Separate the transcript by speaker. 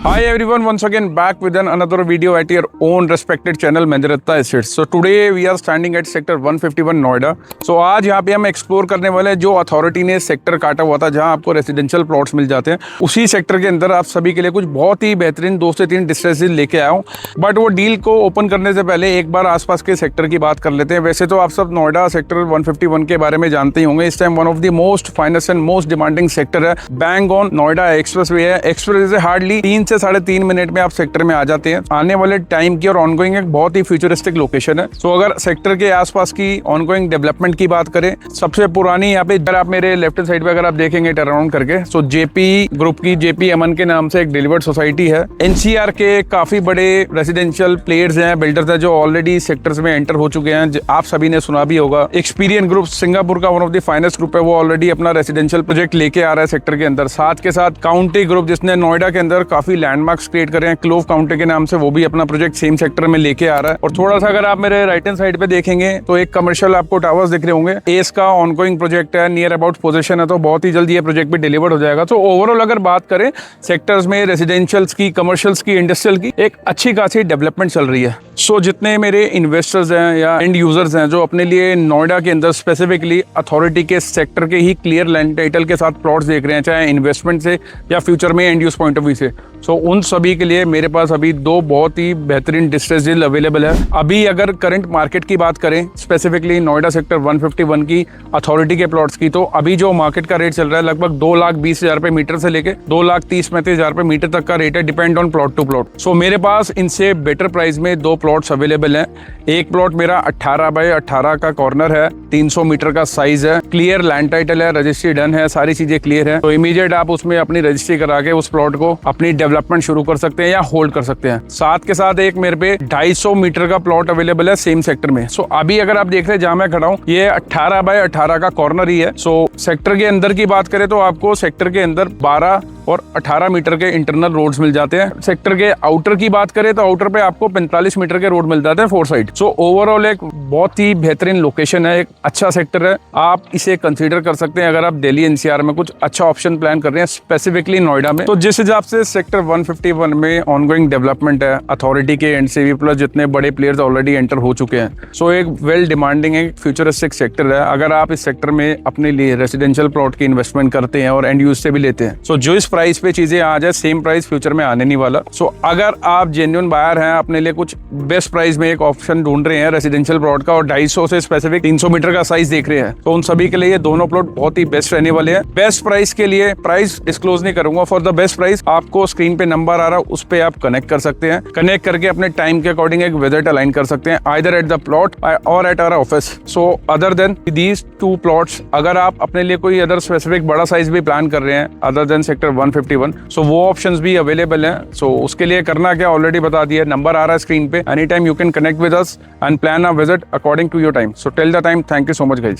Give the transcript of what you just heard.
Speaker 1: Hi everyone, once again back with another video at your own respected channel Mehndiratta Estates. So today we are standing at sector 151 Noida. So आज यहाँ पे हम explore करने वाले हैं जो अथॉरिटी ने सेक्टर काटा हुआ था जहाँ आपको रेसिडेंशियल प्लॉट्स मिल जाते हैं. उसी सेक्टर के अंदर आप सभी के लिए कुछ बहुत ही बेहतरीन 2 से 3 डिस्ट्रेसेस लेके आया हूँ. बट वो डील को ओपन करने से पहले एक बार आसपास के सेक्टर की बात कर लेते हैं. वैसे तो आप सब नोएडा सेक्टर 151 के बारे में जानते ही होंगे. इस time one of the most finest and most demanding sector है. बैंग ऑन नोएडा एक्सप्रेस वे है. एक्सप्रेस से हार्डली 3 से 3.5 मिनट में आप सेक्टर में आ जाते हैं. आने वाले टाइम की और ऑनगोइंग एक बहुत ही फ्यूचरिस्टिक लोकेशन है. सो अगर सेक्टर के आसपास की ऑनगोइंग डेवलपमेंट की बात करें, सबसे पुरानी यहाँ पे इधर आप मेरे लेफ्ट साइड पे अगर आप देखेंगे टर्न अराउंड करके, सो जेपी ग्रुप की जेपी अमन के नाम से एक डिलीवर्ड सोसाइटी है. एनसीआर के काफी बड़े रेसिडेंशियल प्लेयर्स हैं, बिल्डर्स हैं जो ऑलरेडी सेक्टर्स में एंटर हो चुके हैं. आप सभी ने सुना भी होगा. एक्सपीरियन ग्रुप सिंगापुर का one of the finest group है, वो ऑलरेडी अपना रेसिडेंशियल प्रोजेक्ट लेके आ रहा है सेक्टर के अंदर. साथ के साथ काउंटी ग्रुप जिसने नोएडा के अंदर काफी लैंडमार्क्स क्रिएट करे हैं, क्लोव काउंटी के नाम से, वो भी अपना प्रोजेक्ट सेम सेक्टर में लेके आ रहा है. और थोड़ा सा अगर आप मेरे राइट हैंड साइड पे देखेंगे तो एक कमर्शियल आपको टावर्स दिख रहे होंगे. एस का ऑनगोइंग प्रोजेक्ट है, नियर अबाउट पोजीशन है, तो बहुत ही जल्दी ये प्रोजेक्ट भी डिलीवर्ड हो जाएगा. तो ओवरऑल अगर बात करें सेक्टर्स में रेसिडेंशियल्स की, कमर्शियल्स की, इंडस्ट्रियल की एक अच्छी खासी डेवलपमेंट चल रही है. सो जितने मेरे इन्वेस्टर्स हैं या एंड यूजर्स हैं जो अपने लिए नोएडा के अंदर स्पेसिफिकली अथॉरिटी के सेक्टर के ही क्लियर लैंड टाइटल के साथ प्लॉट्स देख रहे हैं, चाहे इन्वेस्टमेंट से या फ्यूचर में and use point of view से, सो उन सभी के लिए मेरे पास अभी 2 बहुत ही बेहतरीन डिस्ट्रेस डील अवेलेबल है. अभी अगर करंट मार्केट की बात करें, स्पेसिफिकली नोएडा सेक्टर 151 की अथॉरिटी के प्लॉट्स की, तो अभी जो मार्केट का रेट चल रहा है लगभग 2,20,000 रुपए मीटर से लेके 2,30,35,000 रुपए मीटर तक का रेट है, depend on plot to plot. So मेरे पास इनसे बेटर प्राइस में 2 प्लॉट्स अवेलेबल हैं. एक प्लॉट मेरा 18 बाय 18 का कॉर्नर है, 300 मीटर का साइज है, क्लियर लैंड टाइटल है, रजिस्ट्री डन है, सारी चीजें क्लियर है. तो इमीडिएट आप उसमें अपनी रजिस्ट्री करा के उस प्लॉट को अपनी डेवलपमेंट शुरू कर सकते हैं या होल्ड कर सकते हैं. साथ के साथ एक मेरे पे 250 मीटर का प्लॉट अवेलेबल है सेम सेक्टर में. सो अभी अगर आप देख रहे हैं जहां मैं खड़ा हूं, ये 18 बाय 18 का कॉर्नर ही है. सो सेक्टर के अंदर की बात करें तो आपको सेक्टर के अंदर 12 और 18 मीटर के इंटरनल रोड्स मिल जाते हैं. सेक्टर के आउटर की बात करें तो आउटर पे आपको 45 मीटर के रोड मिल जाते हैं 4 साइड. सो ओवरऑल एक बहुत ही बेहतरीन लोकेशन है, एक अच्छा सेक्टर है. आप इसे कंसीडर कर सकते हैं अगर आप दिल्ली एनसीआर में कुछ अच्छा ऑप्शन प्लान कर रहे हैं, स्पेसिफिकली नोएडा में. तो जिस हिसाब से सेक्टर 151 में ऑनगोइंग डेवलपमेंट है अथॉरिटी के एंड से भी, प्लस जितने बड़े प्लेयर्स ऑलरेडी एंटर हो चुके हैं, सो एक वेल डिमांडिंग एक फ्यूचरिस्टिक सेक्टर है. अगर आप इस सेक्टर में अपने लिए रेसिडेंशियल प्लॉट की इन्वेस्टमेंट करते हैं और एंड यूज से भी लेते हैं, सो जो इस प्राइस पे चीजें आ जाए, सेम प्राइस फ्यूचर में आने नहीं वाला. सो अगर आप जेन्युइन बायर हैं, अपने लिए कुछ बेस्ट प्राइस में एक ऑप्शन ढूंढ रहे हैं रेसिडेंशियल प्लॉट का और 250 से स्पेसिफिक 300 मीटर का साइज देख रहे हैं, तो उन सभी के लिए ये दोनों प्लॉट बहुत ही बेस्ट रहने वाले हैं. बेस्ट प्राइस के लिए प्राइस डिस्क्लोज नहीं करूंगा. फॉर द बेस्ट प्राइस आपको स्क्रीन पे नंबर आ रहा है, उस पे आप कनेक्ट कर सकते हैं. कनेक्ट करके अपने टाइम के अकॉर्डिंग एक विजिट अलाइन कर सकते हैं, either at the plot or at our office. So other than these 2 plots, अगर आप अपने लिए कोई अदर स्पेसिफिक बड़ा साइज भी प्लान कर रहे हैं अदर देन सेक्टर 151, सो वो ऑप्शंस भी अवेलेबल हैं. सो उसके लिए करना क्या ऑलरेडी बता दिया, नंबर आ रहा है स्क्रीन पे. Any time you can connect with us and plan a visit according to your time. So till the time, thank you so much guys.